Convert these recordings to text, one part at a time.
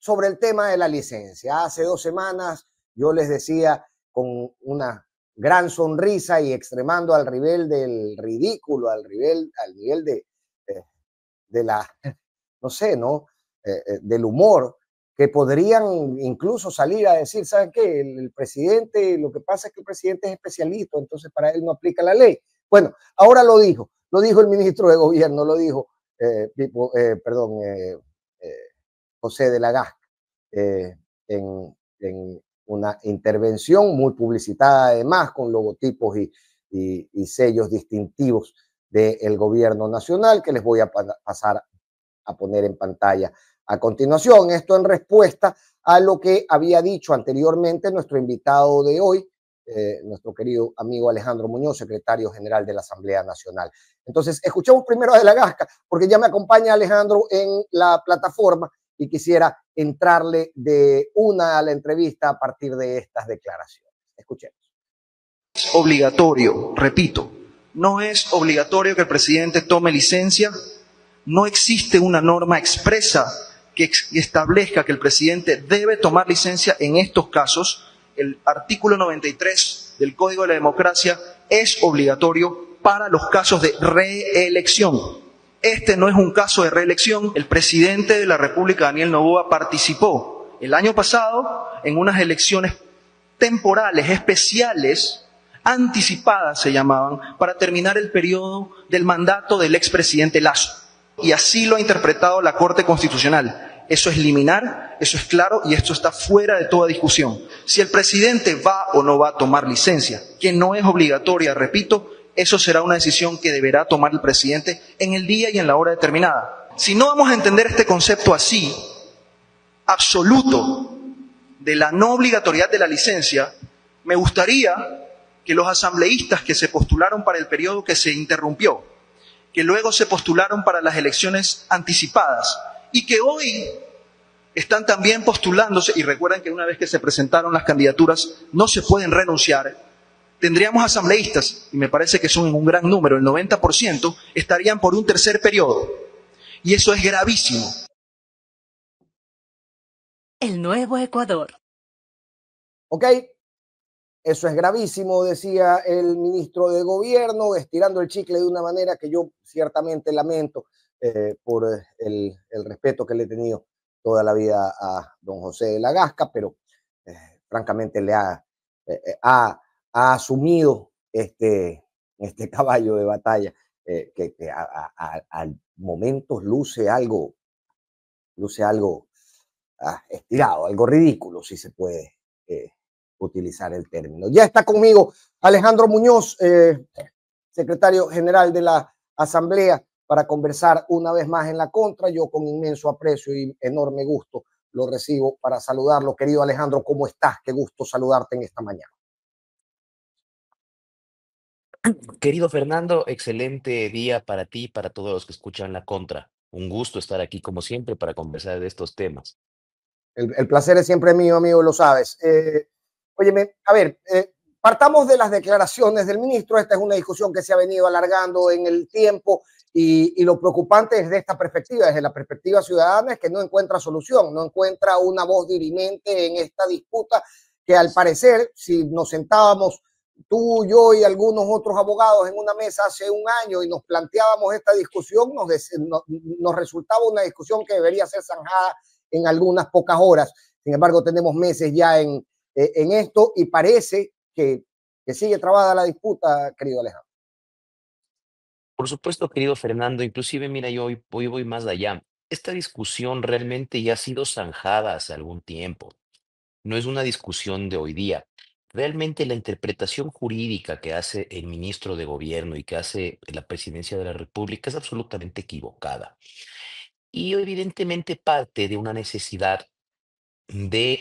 sobre el tema de la licencia. Hace 2 semanas yo les decía con una gran sonrisa y extremando al nivel del ridículo, al nivel de la, no sé, ¿no? Del humor, que podrían incluso salir a decir, ¿saben qué? El presidente, lo que pasa es que el presidente es especialista, entonces para él no aplica la ley. Bueno, ahora lo dijo el ministro de Gobierno, lo dijo, José de la Gasca, en una intervención muy publicitada, además, con logotipos y sellos distintivos del gobierno nacional, que les voy a pasar a poner en pantalla a continuación. Esto en respuesta a lo que había dicho anteriormente nuestro invitado de hoy, nuestro querido amigo Alejandro Muñoz, secretario general de la Asamblea Nacional. Entonces, escuchemos primero a De la Gasca, porque ya me acompaña Alejandro en la plataforma y quisiera entrarle de una a la entrevista a partir de estas declaraciones. Escuchemos. Obligatorio, repito, no es obligatorio que el presidente tome licencia. No existe una norma expresa que establezca que el presidente debe tomar licencia en estos casos. El artículo 93 del Código de la Democracia es obligatorio para los casos de reelección. Este no es un caso de reelección. El presidente de la República, Daniel Noboa, participó el año pasado en unas elecciones temporales, especiales, anticipadas se llamaban, para terminar el periodo del mandato del expresidente Lasso. Y así lo ha interpretado la Corte Constitucional. Eso es liminar, eso es claro y esto está fuera de toda discusión. Si el presidente va o no va a tomar licencia, que no es obligatoria, repito, eso será una decisión que deberá tomar el presidente en el día y en la hora determinada. Si no vamos a entender este concepto así, absoluto, de la no obligatoriedad de la licencia, me gustaría que los asambleístas que se postularon para el periodo que se interrumpió, que luego se postularon para las elecciones anticipadas y que hoy están también postulándose, y recuerden que una vez que se presentaron las candidaturas no se pueden renunciar, tendríamos asambleístas, y me parece que son en un gran número, el 90%, estarían por un tercer periodo. Y eso es gravísimo. El nuevo Ecuador. Ok, eso es gravísimo, decía el ministro de Gobierno, estirando el chicle de una manera que yo ciertamente lamento por el respeto que le he tenido toda la vida a don José de la Gasca, pero francamente ha asumido este caballo de batalla que al momento luce algo estirado, algo ridículo, si se puede utilizar el término. Ya está conmigo Alejandro Muñoz, secretario general de la Asamblea, para conversar una vez más en la contra. Yo con inmenso aprecio y enorme gusto lo recibo para saludarlo. Querido Alejandro, ¿cómo estás? Qué gusto saludarte en esta mañana. Querido Fernando, excelente día para ti y para todos los que escuchan la contra. Un gusto estar aquí como siempre para conversar de estos temas. El placer es siempre mío, amigo, lo sabes. Óyeme, a ver, partamos de las declaraciones del ministro. Esta es una discusión que se ha venido alargando en el tiempo y lo preocupante desde esta perspectiva, desde la perspectiva ciudadana, es que no encuentra solución, no encuentra una voz dirimente en esta disputa que al parecer, si nos sentábamos tú, yo y algunos otros abogados en una mesa hace un año y nos planteábamos esta discusión, nos resultaba una discusión que debería ser zanjada en algunas pocas horas. Sin embargo, tenemos meses ya en esto y parece que sigue trabada la disputa, querido Alejandro. Por supuesto, querido Fernando, inclusive, mira, yo hoy voy más allá. Esta discusión realmente ya ha sido zanjada hace algún tiempo. No es una discusión de hoy día. Realmente la interpretación jurídica que hace el ministro de Gobierno y que hace la Presidencia de la República es absolutamente equivocada. Y evidentemente parte de una necesidad de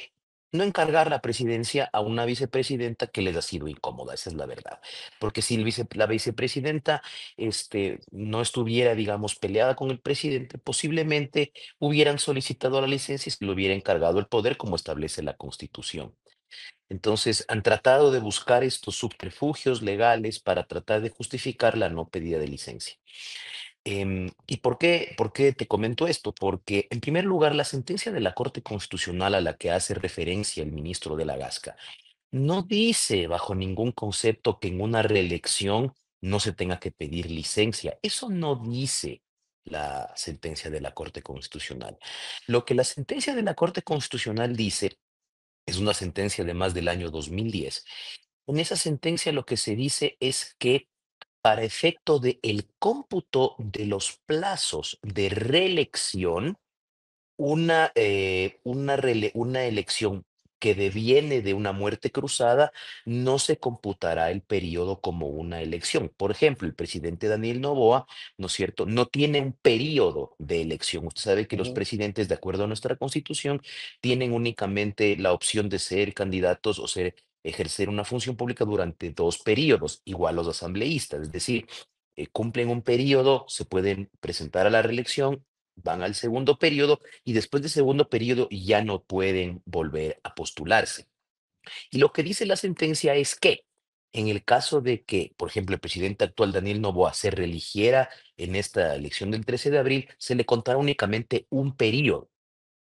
no encargar la presidencia a una vicepresidenta que les ha sido incómoda, esa es la verdad. Porque si la vicepresidenta no estuviera, digamos, peleada con el presidente, posiblemente hubieran solicitado la licencia y se le hubiera encargado el poder como establece la Constitución. Entonces, han tratado de buscar estos subterfugios legales para tratar de justificar la no pedida de licencia. ¿Y por qué te comento esto? Porque, en primer lugar, la sentencia de la Corte Constitucional a la que hace referencia el ministro de la Gasca no dice bajo ningún concepto que en una reelección no se tenga que pedir licencia. Eso no dice la sentencia de la Corte Constitucional. Lo que la sentencia de la Corte Constitucional dice es una sentencia de más del año 2010. En esa sentencia lo que se dice es que para efecto de el cómputo de los plazos de reelección, una elección que deviene de una muerte cruzada, no se computará el periodo como una elección. Por ejemplo, el presidente Daniel Noboa, ¿no es cierto?, no tiene un periodo de elección. Usted sabe que los Ujú. presidentes, de acuerdo a nuestra Constitución, tienen únicamente la opción de ser candidatos o ejercer una función pública durante 2 periodos, igual los asambleístas, es decir, cumplen un periodo, se pueden presentar a la reelección, van al segundo periodo y después del segundo periodo ya no pueden volver a postularse. Y lo que dice la sentencia es que en el caso de que, por ejemplo, el presidente actual Daniel Noboa se reeligiera en esta elección del 13 de abril, se le contará únicamente un periodo.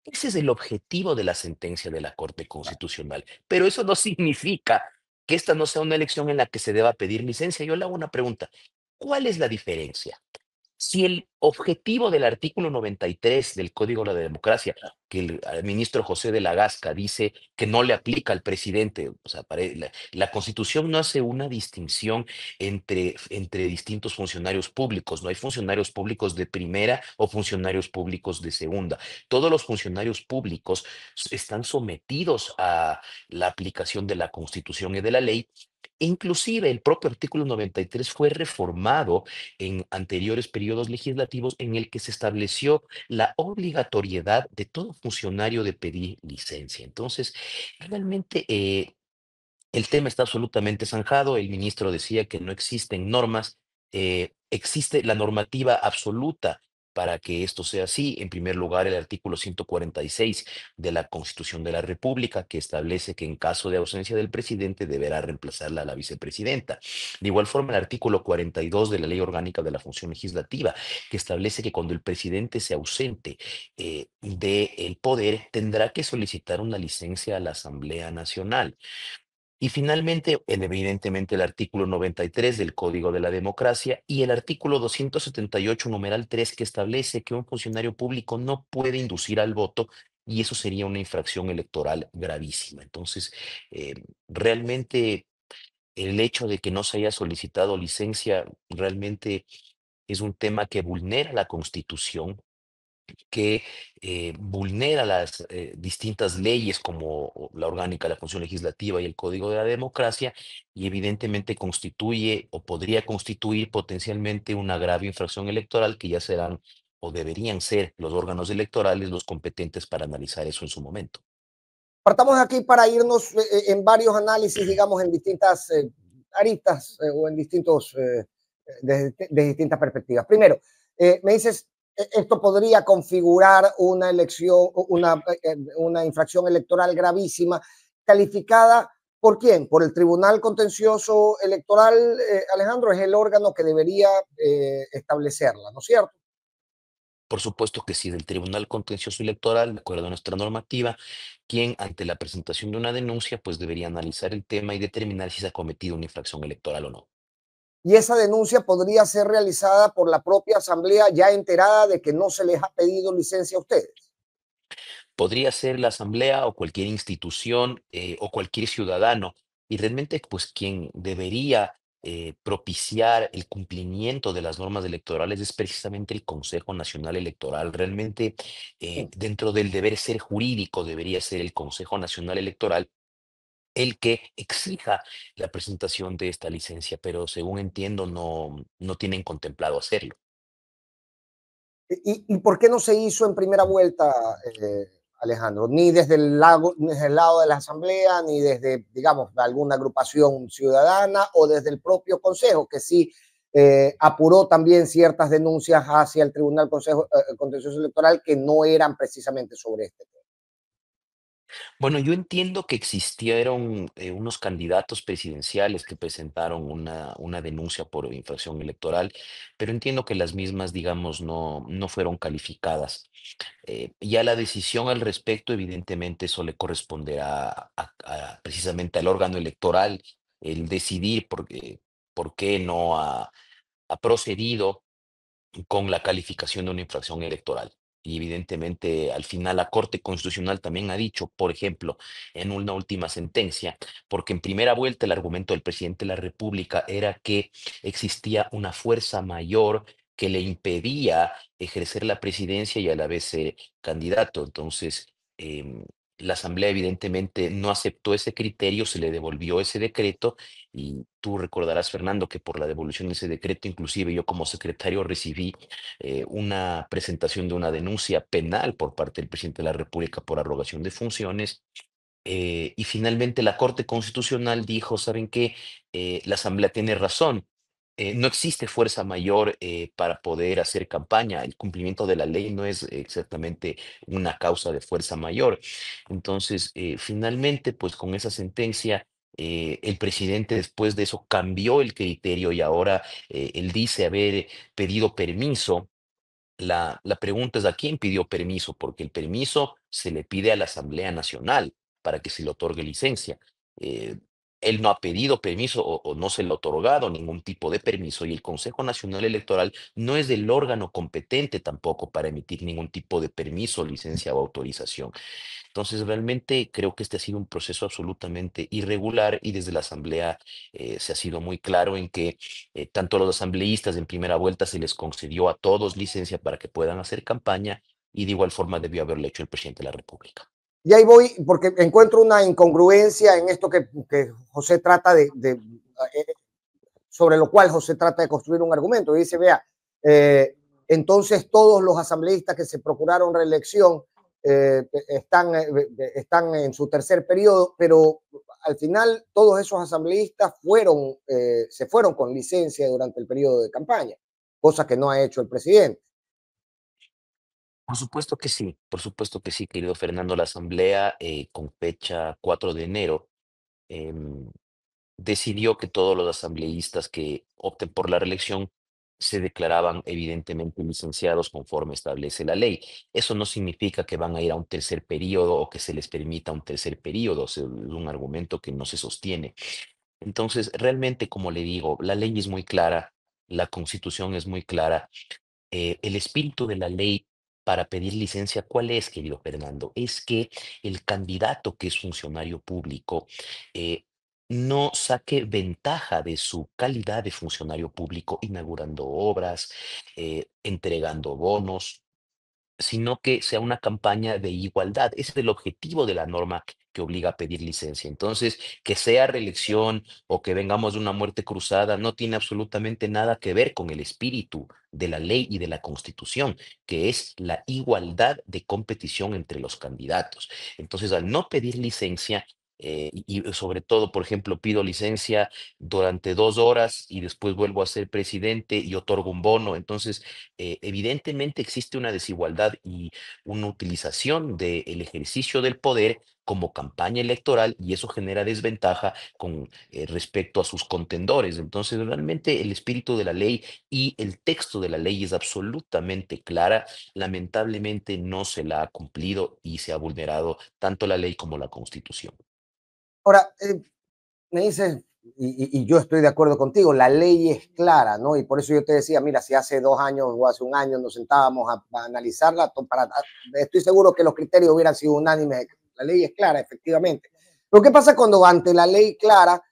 Ese es el objetivo de la sentencia de la Corte Constitucional. Pero eso no significa que esta no sea una elección en la que se deba pedir licencia. Yo le hago una pregunta. ¿Cuál es la diferencia? Si el objetivo del artículo 93 del Código de la Democracia, que el ministro José de la Gasca dice que no le aplica al presidente, o sea, la Constitución no hace una distinción entre distintos funcionarios públicos, no hay funcionarios públicos de primera o funcionarios públicos de segunda. Todos los funcionarios públicos están sometidos a la aplicación de la Constitución y de la ley. Inclusive el propio artículo 93 fue reformado en anteriores periodos legislativos en el que se estableció la obligatoriedad de todo funcionario de pedir licencia. Entonces, realmente el tema está absolutamente zanjado. El ministro decía que no existen normas. Existe la normativa absoluta para que esto sea así. En primer lugar, el artículo 146 de la Constitución de la República, que establece que en caso de ausencia del presidente deberá reemplazarla a la vicepresidenta. De igual forma, el artículo 42 de la Ley Orgánica de la Función Legislativa, que establece que cuando el presidente se ausente del poder, tendrá que solicitar una licencia a la Asamblea Nacional. Y finalmente, evidentemente, el artículo 93 del Código de la Democracia y el artículo 278, numeral 3, que establece que un funcionario público no puede inducir al voto y eso sería una infracción electoral gravísima. Entonces, realmente el hecho de que no se haya solicitado licencia realmente es un tema que vulnera la Constitución, que vulnera las distintas leyes como la orgánica, la función legislativa y el código de la democracia, y evidentemente constituye o podría constituir potencialmente una grave infracción electoral que ya serán o deberían ser los órganos electorales los competentes para analizar eso en su momento. Partamos de aquí para irnos en varios análisis, digamos, en distintas aristas o en distintos, de distintas perspectivas. Primero, me dices, esto podría configurar una elección, una infracción electoral gravísima, calificada por quién, por el Tribunal Contencioso Electoral, Alejandro, es el órgano que debería establecerla, ¿no es cierto? Por supuesto que sí, del Tribunal Contencioso Electoral, de acuerdo a nuestra normativa, quien ante la presentación de una denuncia, pues debería analizar el tema y determinar si se ha cometido una infracción electoral o no. Y esa denuncia podría ser realizada por la propia Asamblea ya enterada de que no se les ha pedido licencia a ustedes. Podría ser la Asamblea o cualquier institución o cualquier ciudadano. Y realmente, pues quien debería propiciar el cumplimiento de las normas electorales es precisamente el Consejo Nacional Electoral. Realmente, dentro del deber ser jurídico, debería ser el Consejo Nacional Electoral el que exija la presentación de esta licencia, pero según entiendo, no tienen contemplado hacerlo. ¿Y por qué no se hizo en primera vuelta, Alejandro? Ni desde ni desde el lado de la Asamblea, ni desde, digamos, alguna agrupación ciudadana o desde el propio Consejo, que sí apuró también ciertas denuncias hacia el Tribunal Contencioso Electoral que no eran precisamente sobre este tema. Bueno, yo entiendo que existieron unos candidatos presidenciales que presentaron una denuncia por infracción electoral, pero entiendo que las mismas, digamos, no fueron calificadas. Ya la decisión al respecto, evidentemente, eso le corresponderá precisamente al órgano electoral el decidir por qué no ha procedido con la calificación de una infracción electoral. Y evidentemente, al final, la Corte Constitucional también ha dicho, por ejemplo, en una última sentencia, porque en primera vuelta el argumento del presidente de la República era que existía una fuerza mayor que le impedía ejercer la presidencia y a la vez ser candidato. Entonces, la Asamblea evidentemente no aceptó ese criterio, se le devolvió ese decreto y tú recordarás, Fernando, que por la devolución de ese decreto, inclusive yo como secretario recibí una presentación de una denuncia penal por parte del presidente de la República por arrogación de funciones. Y finalmente la Corte Constitucional dijo, ¿saben qué? La Asamblea tiene razón. No existe fuerza mayor para poder hacer campaña. El cumplimiento de la ley no es exactamente una causa de fuerza mayor. Entonces, finalmente, pues con esa sentencia, el presidente después de eso cambió el criterio y ahora él dice haber pedido permiso. La pregunta es a quién pidió permiso, porque el permiso se le pide a la Asamblea Nacional para que se le otorgue licencia. Eh, Él no ha pedido permiso o no se le ha otorgado ningún tipo de permiso y el Consejo Nacional Electoral no es el órgano competente tampoco para emitir ningún tipo de permiso, licencia o autorización. Entonces, realmente creo que este ha sido un proceso absolutamente irregular y desde la Asamblea se ha sido muy claro en que tanto a los asambleístas en primera vuelta se les concedió a todos licencia para que puedan hacer campaña y de igual forma debió haberlo hecho el presidente de la República. Y ahí voy, porque encuentro una incongruencia en esto que José trata sobre lo cual José trata de construir un argumento. Y dice, vea, entonces todos los asambleístas que se procuraron reelección están en su tercer periodo, pero al final todos esos asambleístas se fueron con licencia durante el periodo de campaña, cosa que no ha hecho el presidente. Por supuesto que sí, querido Fernando. La Asamblea, con fecha 4 de enero, em, decidió que todos los asambleístas que opten por la reelección se declaraban evidentemente licenciados conforme establece la ley. Eso no significa que van a ir a un tercer periodo o que se les permita un tercer periodo. Es un argumento que no se sostiene. Entonces, realmente, como le digo, la ley es muy clara, la Constitución es muy clara. El espíritu de la ley para pedir licencia, ¿cuál es, querido Fernando? Es que el candidato que es funcionario público eh, no saque ventaja de su calidad de funcionario público inaugurando obras, entregando bonos, sino que sea una campaña de igualdad. Ese es el objetivo de la norma que obliga a pedir licencia. Entonces, que sea reelección o que vengamos de una muerte cruzada no tiene absolutamente nada que ver con el espíritu de la ley y de la Constitución, que es la igualdad de competición entre los candidatos. Entonces, al no pedir licencia, y sobre todo, por ejemplo, pido licencia durante 2 horas y después vuelvo a ser presidente y otorgo un bono. Entonces, evidentemente existe una desigualdad y una utilización del ejercicio del poder como campaña electoral y eso genera desventaja con respecto a sus contendores. Entonces, realmente el espíritu de la ley y el texto de la ley es absolutamente clara. Lamentablemente no se la ha cumplido y se ha vulnerado tanto la ley como la Constitución. Ahora, me dices, y yo estoy de acuerdo contigo, la ley es clara, ¿no? Y por eso yo te decía, mira, si hace 2 años o hace un año nos sentábamos a analizarla, estoy seguro que los criterios hubieran sido unánimes. La ley es clara, efectivamente. Lo que pasa cuando ante la ley clara,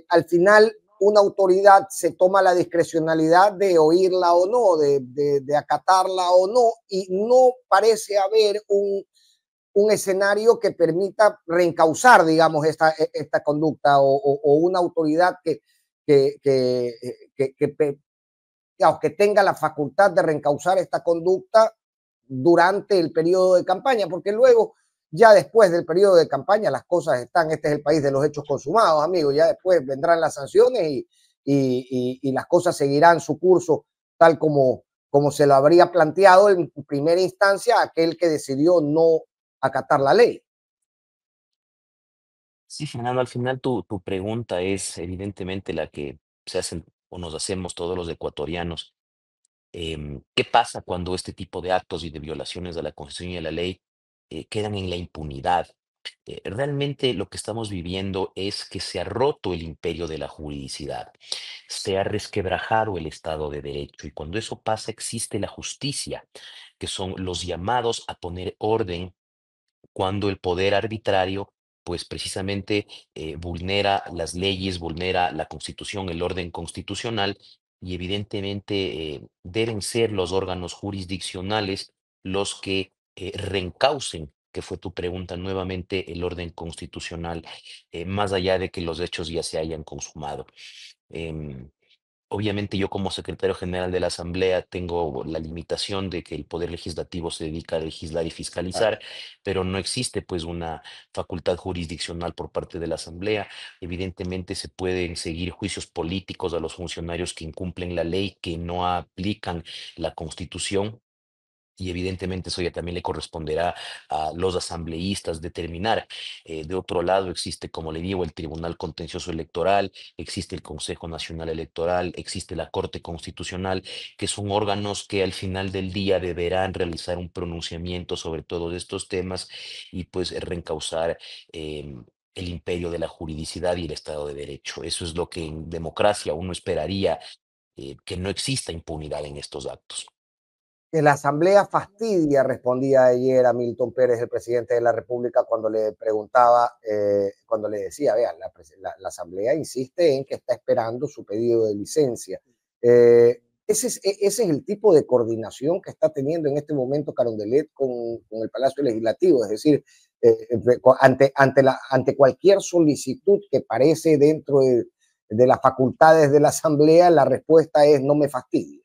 al final una autoridad se toma la discrecionalidad de oírla o no, de acatarla o no, y no parece haber un escenario que permita reencauzar, digamos, esta conducta o una autoridad que, que, que, que, digamos, que tenga la facultad de reencauzar esta conducta durante el periodo de campaña, porque luego, ya después del periodo de campaña, las cosas están, este es el país de los hechos consumados, amigos, ya después vendrán las sanciones y las cosas seguirán su curso tal como se lo habría planteado en primera instancia aquel que decidió no acatar la ley. Sí, Fernando, al final tu pregunta es evidentemente la que se hacen o nos hacemos todos los ecuatorianos. ¿Qué pasa cuando este tipo de actos y de violaciones a la Constitución y a la ley quedan en la impunidad? Realmente lo que estamos viviendo es que se ha roto el imperio de la juridicidad, se ha resquebrajado el Estado de Derecho y cuando eso pasa existe la justicia, que son los llamados a poner orden cuando el poder arbitrario, pues precisamente vulnera las leyes, vulnera la Constitución, el orden constitucional, y evidentemente deben ser los órganos jurisdiccionales los que reencaucen, que fue tu pregunta nuevamente, el orden constitucional, más allá de que los hechos ya se hayan consumado. Em, Obviamente yo como secretario general de la Asamblea tengo la limitación de que el Poder Legislativo se dedica a legislar y Claro. fiscalizar, pero no existe pues una facultad jurisdiccional por parte de la Asamblea. Evidentemente se pueden seguir juicios políticos a los funcionarios que incumplen la ley, que no aplican la Constitución. Y evidentemente eso ya también le corresponderá a los asambleístas determinar. De otro lado existe, como le digo, el Tribunal Contencioso Electoral, existe el Consejo Nacional Electoral, existe la Corte Constitucional, que son órganos que al final del día deberán realizar un pronunciamiento sobre todos estos temas y pues reencauzar el imperio de la juridicidad y el Estado de Derecho. Eso es lo que en democracia uno esperaría, que no exista impunidad en estos actos. Que la Asamblea fastidia, respondía ayer a Milton Pérez, el presidente de la República, cuando le preguntaba, cuando le decía, vean, la Asamblea insiste en que está esperando su pedido de licencia. Ese es el tipo de coordinación que está teniendo en este momento Carondelet con el Palacio Legislativo, es decir, ante cualquier solicitud que parece dentro de las facultades de la Asamblea, la respuesta es no me fastidies.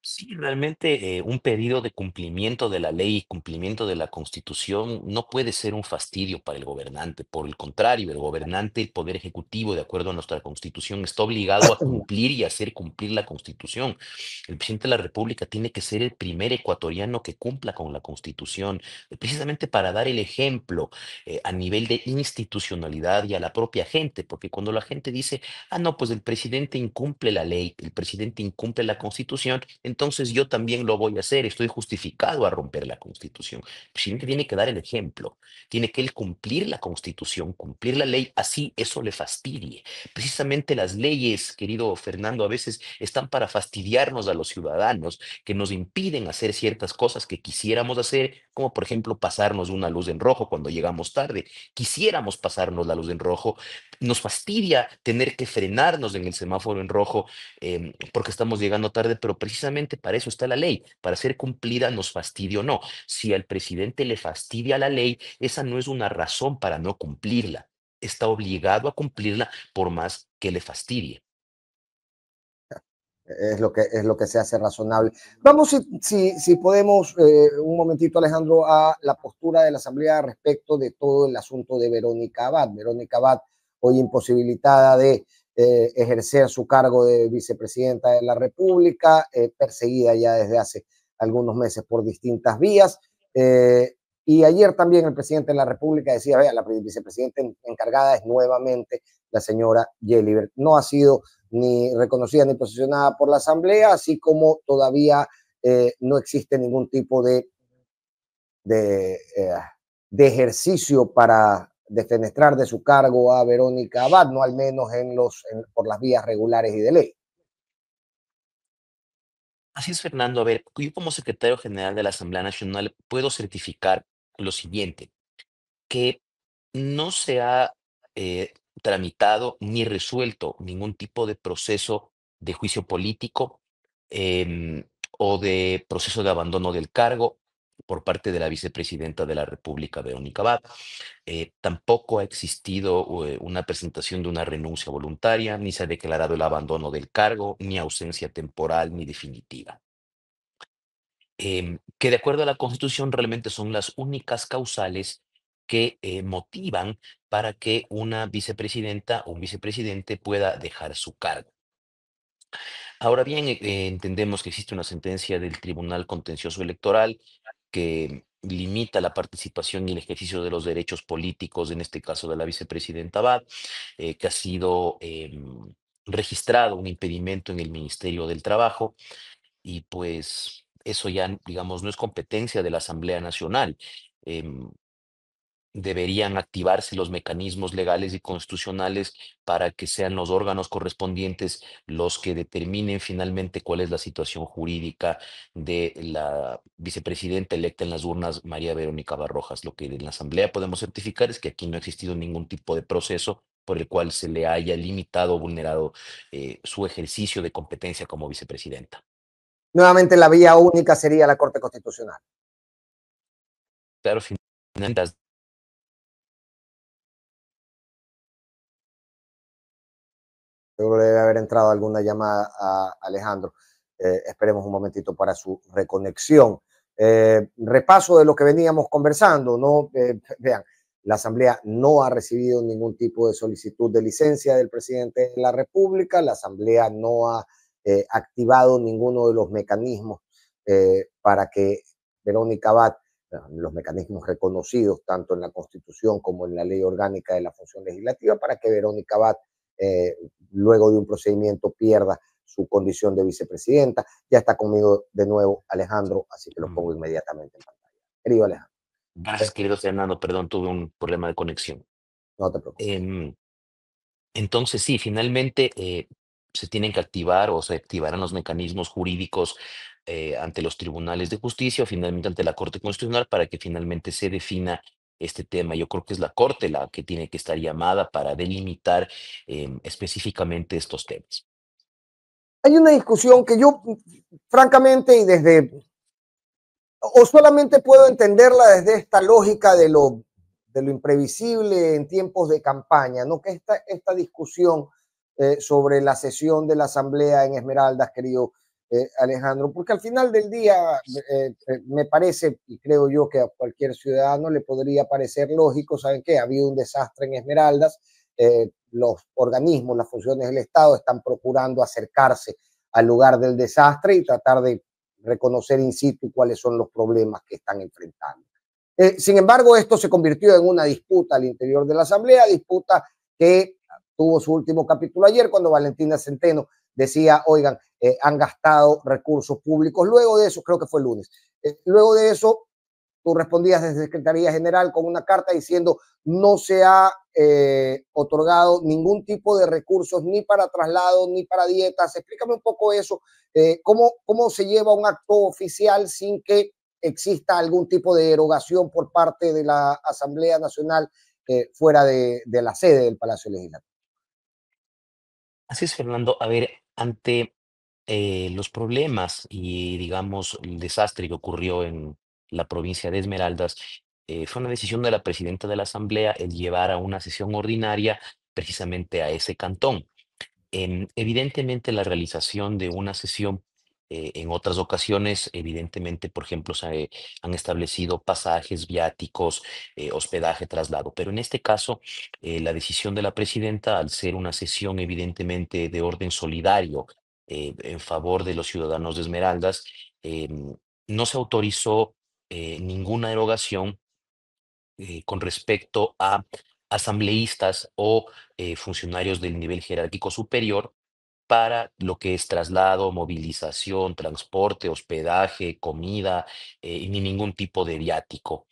Sí, realmente un pedido de cumplimiento de la ley y cumplimiento de la Constitución no puede ser un fastidio para el gobernante. Por el contrario, el gobernante, el Poder Ejecutivo, de acuerdo a nuestra Constitución, está obligado a cumplir y hacer cumplir la Constitución. El presidente de la República tiene que ser el primer ecuatoriano que cumpla con la Constitución, precisamente para dar el ejemplo a nivel de institucionalidad y a la propia gente, porque cuando la gente dice, ah, no, pues el presidente incumple la ley, el presidente incumple la Constitución, entonces yo también lo voy a hacer, estoy justificado a romper la Constitución. El presidente tiene que dar el ejemplo, tiene que él cumplir la Constitución, cumplir la ley, así eso le fastidie. Precisamente las leyes, querido Fernando, a veces están para fastidiarnos a los ciudadanos, que nos impiden hacer ciertas cosas que quisiéramos hacer, como por ejemplo pasarnos una luz en rojo cuando llegamos tarde. Quisiéramos pasarnos la luz en rojo, nos fastidia tener que frenarnos en el semáforo en rojo porque estamos llegando tarde, pero precisamente para eso está la ley, para ser cumplida nos fastidia o no. Si al presidente le fastidia la ley, esa no es una razón para no cumplirla. Está obligado a cumplirla por más que le fastidie. Es lo que se hace razonable. Vamos, si podemos, un momentito, Alejandro, a la postura de la Asamblea respecto de todo el asunto de Verónica Abad. Verónica Abad, hoy imposibilitada de ejercer su cargo de vicepresidenta de la República, perseguida ya desde hace algunos meses por distintas vías. Y ayer también el presidente de la República decía, vea, la vicepresidenta encargada es nuevamente la señora Yelibert. No ha sido ni reconocida ni posicionada por la Asamblea, así como todavía no existe ningún tipo de, eh, de ejercicio para defenestrar de su cargo a Verónica Abad, no al menos por las vías regulares y de ley. Así es, Fernando. A ver, yo como secretario general de la Asamblea Nacional puedo certificar lo siguiente, que no se ha tramitado ni resuelto ningún tipo de proceso de juicio político o de proceso de abandono del cargo por parte de la vicepresidenta de la República, Verónica Abad. Tampoco ha existido una presentación de una renuncia voluntaria, ni se ha declarado el abandono del cargo, ni ausencia temporal ni definitiva. Que de acuerdo a la Constitución realmente son las únicas causales que motivan para que una vicepresidenta o un vicepresidente pueda dejar su cargo. Ahora bien, entendemos que existe una sentencia del Tribunal Contencioso Electoral que limita la participación y el ejercicio de los derechos políticos, en este caso de la vicepresidenta Abad, que ha sido registrado un impedimento en el Ministerio del Trabajo y pues eso ya, digamos, no es competencia de la Asamblea Nacional. Em, Deberían activarse los mecanismos legales y constitucionales para que sean los órganos correspondientes los que determinen finalmente cuál es la situación jurídica de la vicepresidenta electa en las urnas, María Verónica Barrojas. Lo que en la Asamblea podemos certificar es que aquí no ha existido ningún tipo de proceso por el cual se le haya limitado o vulnerado su ejercicio de competencia como vicepresidenta. Nuevamente la vía única sería la Corte Constitucional. Claro, finalmente Seguro debe haber entrado alguna llamada a Alejandro. Esperemos un momentito para su reconexión. Repaso de lo que veníamos conversando, ¿no? Vean, la Asamblea no ha recibido ningún tipo de solicitud de licencia del presidente de la República, la Asamblea no ha activado ninguno de los mecanismos para que Verónica Abad, los mecanismos reconocidos tanto en la Constitución como en la Ley Orgánica de la Función Legislativa, para que Verónica Abad eh, luego de un procedimiento pierda su condición de vicepresidenta. Ya está conmigo de nuevo Alejandro, así que lo pongo inmediatamente en pantalla. Querido Alejandro, gracias, querido Fernando. Perdón, tuve un problema de conexión. no te preocupes. Em, entonces, sí, finalmente se tienen que activar o se activarán los mecanismos jurídicos ante los tribunales de justicia o finalmente ante la Corte Constitucional para que finalmente se defina este tema. Yo creo que es la Corte la que tiene que estar llamada para delimitar específicamente estos temas. Hay una discusión que yo, francamente, y desde, o solamente puedo entenderla desde esta lógica de lo imprevisible en tiempos de campaña, ¿no? Que esta discusión sobre la sesión de la Asamblea en Esmeraldas, querido Alejandro, porque al final del día me parece, y creo yo que a cualquier ciudadano le podría parecer lógico, ¿saben qué? Ha habido un desastre en Esmeraldas, los organismos, las funciones del Estado están procurando acercarse al lugar del desastre y tratar de reconocer in situ cuáles son los problemas que están enfrentando. Sin embargo, esto se convirtió en una disputa al interior de la Asamblea, disputa que tuvo su último capítulo ayer cuando Valentina Centeno decía, oigan, han gastado recursos públicos. Luego de eso, creo que fue el lunes, luego de eso, tú respondías desde Secretaría General con una carta diciendo no se ha otorgado ningún tipo de recursos ni para traslado ni para dietas. Explícame un poco eso, cómo se lleva un acto oficial sin que exista algún tipo de erogación por parte de la Asamblea Nacional fuera de la sede del Palacio Legislativo. Así es, Fernando. A ver, ante los problemas y, digamos, el desastre que ocurrió en la provincia de Esmeraldas, fue una decisión de la presidenta de la Asamblea el llevar a una sesión ordinaria precisamente a ese cantón. Evidentemente, la realización de una sesión en otras ocasiones, evidentemente, por ejemplo, se han establecido pasajes, viáticos, hospedaje, traslado, pero en este caso, la decisión de la presidenta, al ser una sesión evidentemente de orden solidario en favor de los ciudadanos de Esmeraldas, no se autorizó ninguna erogación con respecto a asambleístas o funcionarios del nivel jerárquico superior para lo que es traslado, movilización, transporte, hospedaje, comida, y ni ningún tipo de viático.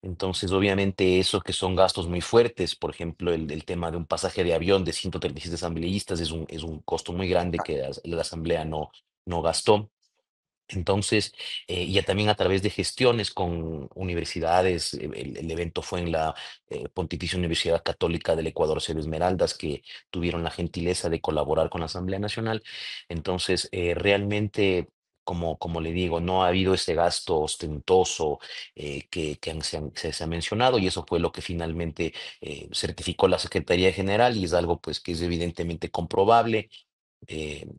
Entonces, obviamente, esos que son gastos muy fuertes, por ejemplo, el tema de un pasaje de avión de 137 asambleístas es un costo muy grande que la asamblea no gastó. Entonces, ya también a través de gestiones con universidades, el evento fue en la Pontificia Universidad Católica del Ecuador, Sede Esmeraldas, que tuvieron la gentileza de colaborar con la Asamblea Nacional. Entonces, realmente, como le digo, no ha habido ese gasto ostentoso se ha mencionado y eso fue lo que finalmente certificó la Secretaría General y es algo pues que es evidentemente comprobable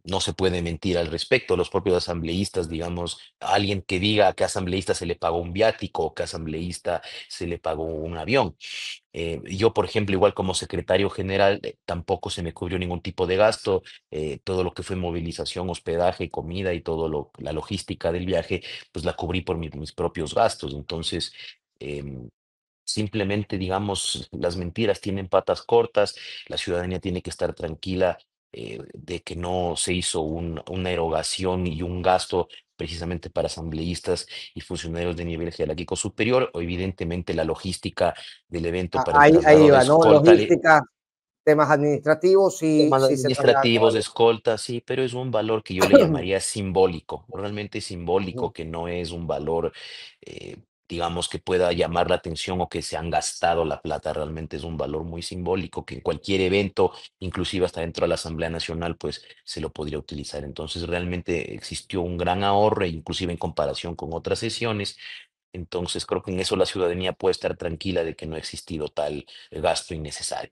no se puede mentir al respecto. Los propios asambleístas, digamos, alguien que diga a qué asambleísta se le pagó un viático o qué asambleísta se le pagó un avión. Yo, por ejemplo, igual como secretario general, tampoco se me cubrió ningún tipo de gasto. Todo lo que fue movilización, hospedaje, comida y todo la logística del viaje, pues la cubrí por mis propios gastos. Entonces, em, simplemente, digamos, las mentiras tienen patas cortas, la ciudadanía tiene que estar tranquila de que no se hizo una erogación y un gasto precisamente para asambleístas y funcionarios de nivel jerárquico superior, o evidentemente la logística del evento para el Ahí traslado de va, ¿no? escolta. Logística, temas administrativos, sí, Temas sí se trasladaron administrativos, al de escolta, sí, pero es un valor que yo le llamaría simbólico, realmente simbólico, que no es un valor, digamos, que pueda llamar la atención o que se han gastado la plata, realmente es un valor muy simbólico que en cualquier evento, inclusive hasta dentro de la Asamblea Nacional, pues se lo podría utilizar. Entonces, realmente existió un gran ahorro, inclusive en comparación con otras sesiones. Entonces, creo que en eso la ciudadanía puede estar tranquila de que no ha existido tal gasto innecesario.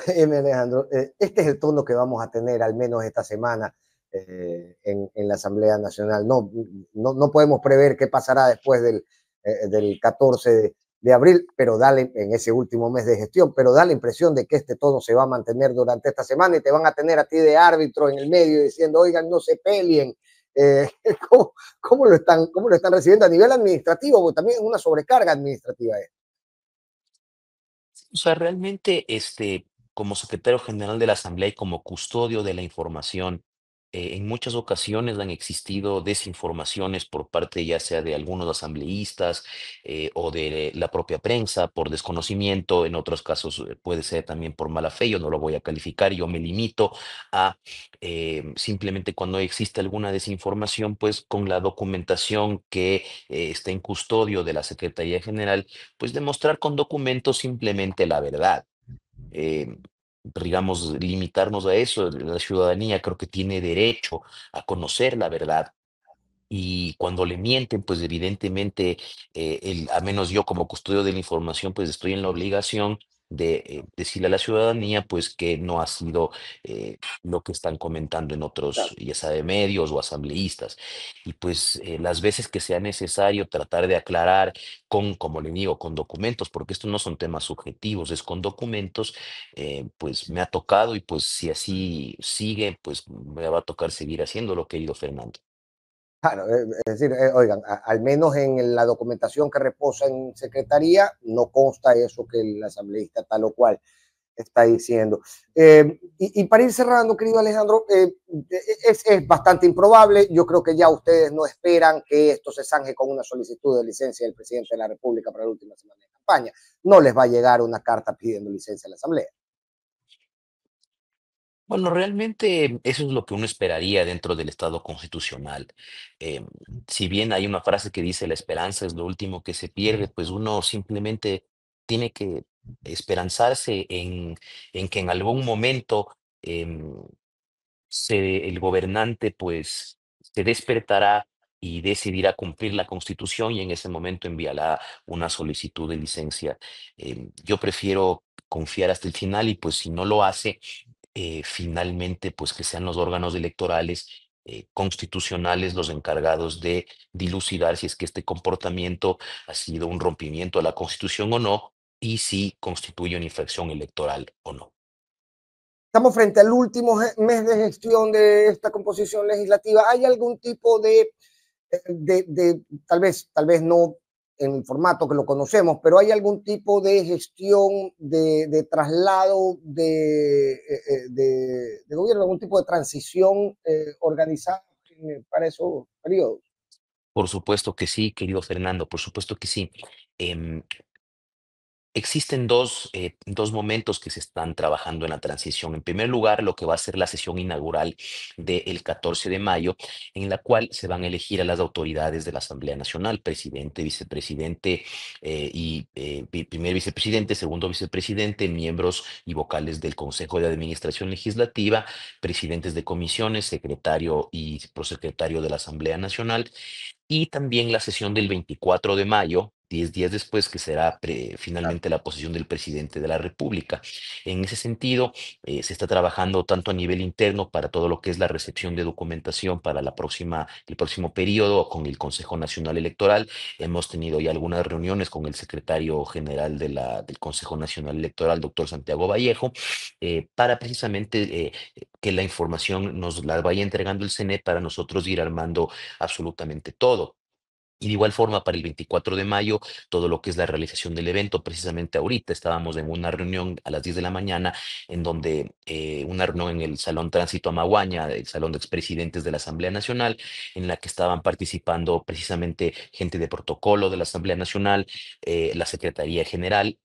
Alejandro, este es el tono que vamos a tener al menos esta semana en la Asamblea Nacional. No podemos prever qué pasará después del 14 de abril, pero dale en ese último mes de gestión, pero da la impresión de que este tono se va a mantener durante esta semana y te van a tener a ti de árbitro en el medio diciendo, oigan, no se peleen. Eh, ¿cómo, cómo lo están recibiendo a nivel administrativo? Porque también es una sobrecarga administrativa. O sea, realmente, como secretario general de la Asamblea y como custodio de la información, en muchas ocasiones han existido desinformaciones por parte ya sea de algunos asambleístas o de la propia prensa por desconocimiento, en otros casos puede ser también por mala fe, yo no lo voy a calificar, yo me limito a simplemente cuando existe alguna desinformación, pues con la documentación que está en custodio de la Secretaría General, pues demostrar con documentos simplemente la verdad. Eh, digamos, limitarnos a eso. La ciudadanía creo que tiene derecho a conocer la verdad y cuando le mienten, pues evidentemente, al menos yo como custodio de la información, pues estoy en la obligación de decirle a la ciudadanía, pues que no ha sido lo que están comentando en otros, ya sea de medios o asambleístas. Y pues las veces que sea necesario tratar de aclarar como le digo, con documentos, porque estos no son temas subjetivos, es con documentos, pues me ha tocado y pues si así sigue, pues me va a tocar seguir haciéndolo, querido Fernando. Claro, es decir, oigan, al menos en la documentación que reposa en secretaría no consta eso que el asambleísta tal o cual está diciendo. Y para ir cerrando, querido Alejandro, es bastante improbable. Yo creo que ya ustedes no esperan que esto se zanje con una solicitud de licencia del presidente de la República para la última semana de campaña. No les va a llegar una carta pidiendo licencia a la Asamblea. Bueno, realmente eso es lo que uno esperaría dentro del Estado constitucional. Em, si bien hay una frase que dice la esperanza es lo último que se pierde, pues uno simplemente tiene que esperanzarse en que en algún momento em, el gobernante pues se despertará y decidirá cumplir la Constitución y en ese momento enviará una solicitud de licencia. Yo prefiero confiar hasta el final y pues si no lo hace, finalmente pues que sean los órganos electorales constitucionales los encargados de dilucidar si es que este comportamiento ha sido un rompimiento a la Constitución o no y si constituye una infracción electoral o no. Estamos frente al último mes de gestión de esta composición legislativa. ¿Hay algún tipo tal vez no en el formato que lo conocemos, pero hay algún tipo de gestión de traslado de gobierno, algún tipo de transición organizada para esos periodos? Por supuesto que sí, querido Fernando, por supuesto que sí. Em, Existen dos momentos que se están trabajando en la transición. En primer lugar, lo que va a ser la sesión inaugural del 14 de mayo, en la cual se van a elegir a las autoridades de la Asamblea Nacional, presidente, vicepresidente primer vicepresidente, segundo vicepresidente, miembros y vocales del Consejo de Administración Legislativa, presidentes de comisiones, secretario y prosecretario de la Asamblea Nacional y también la sesión del 24 de mayo, 10 días después, que será finalmente la posición del presidente de la República. En ese sentido, se está trabajando tanto a nivel interno para todo lo que es la recepción de documentación para el próximo periodo con el Consejo Nacional Electoral. Hemos tenido ya algunas reuniones con el secretario general del Consejo Nacional Electoral, doctor Santiago Vallejo, para precisamente que la información nos la vaya entregando el CNE para nosotros ir armando absolutamente todo. Y de igual forma, para el 24 de mayo, todo lo que es la realización del evento, precisamente ahorita estábamos en una reunión a las 10 de la mañana, en donde una reunión en el Salón Tránsito Amaguaña, el Salón de Expresidentes de la Asamblea Nacional, en la que estaban participando precisamente gente de protocolo de la Asamblea Nacional, la Secretaría General,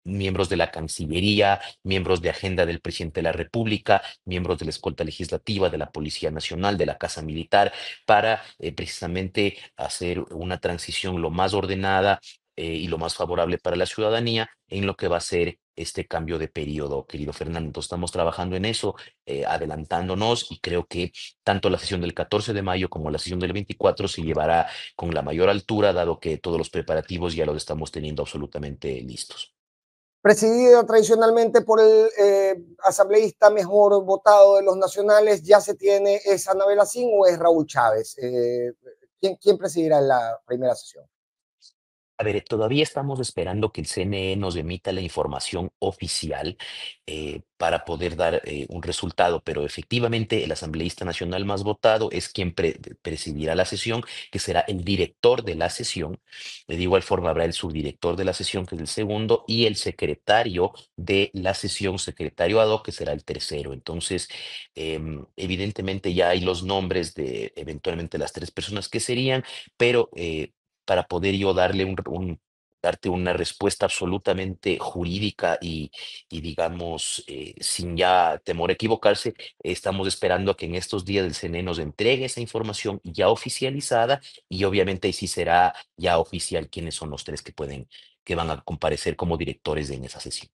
miembros de la Cancillería, miembros de agenda del presidente de la República, miembros de la Escolta Legislativa, de la Policía Nacional, de la Casa Militar, para precisamente hacer una transición lo más ordenada y lo más favorable para la ciudadanía en lo que va a ser este cambio de periodo, querido Fernando. Entonces, estamos trabajando en eso, adelantándonos, y creo que tanto la sesión del 14 de mayo como la sesión del 24 se llevará con la mayor altura, dado que todos los preparativos ya los estamos teniendo absolutamente listos. Presidida tradicionalmente por el asambleísta mejor votado de los nacionales, ¿ya se tiene es Anabel Asín o es Raúl Chávez? ¿Quién presidirá la primera sesión? A ver, todavía estamos esperando que el CNE nos emita la información oficial para poder dar un resultado, pero efectivamente el asambleísta nacional más votado es quien presidirá la sesión, que será el director de la sesión. De igual forma habrá el subdirector de la sesión, que es el segundo, y el secretario de la sesión, secretario ad hoc, que será el tercero. Entonces, evidentemente ya hay los nombres de eventualmente las tres personas que serían, pero para poder yo darte una respuesta absolutamente jurídica y digamos, sin ya temor a equivocarse, estamos esperando a que en estos días el CNE nos entregue esa información ya oficializada, y obviamente ahí sí será ya oficial quiénes son los tres que van a comparecer como directores en esa sesión.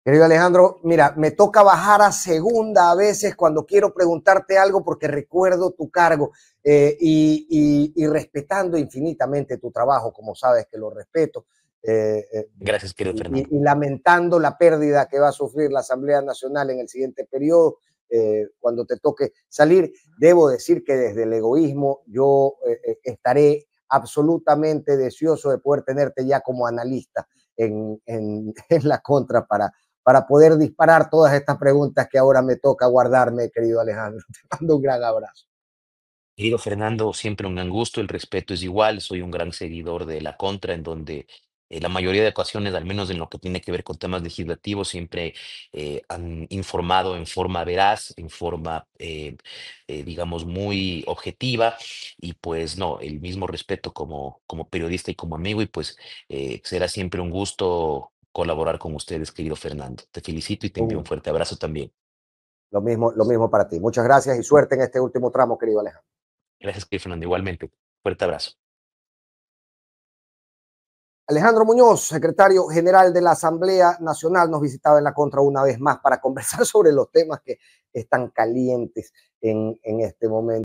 Querido Alejandro, mira, me toca bajar a segunda a veces cuando quiero preguntarte algo porque recuerdo tu cargo y respetando infinitamente tu trabajo, como sabes que lo respeto, Gracias, querido Fernando. y lamentando la pérdida que va a sufrir la Asamblea Nacional en el siguiente periodo, cuando te toque salir, debo decir que desde el egoísmo yo estaré absolutamente deseoso de poder tenerte ya como analista en la contra para poder disparar todas estas preguntas que ahora me toca guardarme, querido Alejandro. Te mando un gran abrazo. Querido Fernando, siempre un gran gusto, el respeto es igual, soy un gran seguidor de la contra, en donde la mayoría de ocasiones, al menos en lo que tiene que ver con temas legislativos, siempre han informado en forma veraz, en forma, digamos, muy objetiva, y pues no, el mismo respeto como periodista y como amigo, y pues será siempre un gusto colaborar con ustedes, querido Fernando. Te felicito y te envío un fuerte abrazo también. Lo mismo para ti. Muchas gracias y suerte en este último tramo, querido Alejandro. Gracias, querido Fernando, igualmente. Fuerte abrazo. Alejandro Muñoz, secretario general de la Asamblea Nacional, nos visitaba en la contra una vez más para conversar sobre los temas que están calientes en este momento.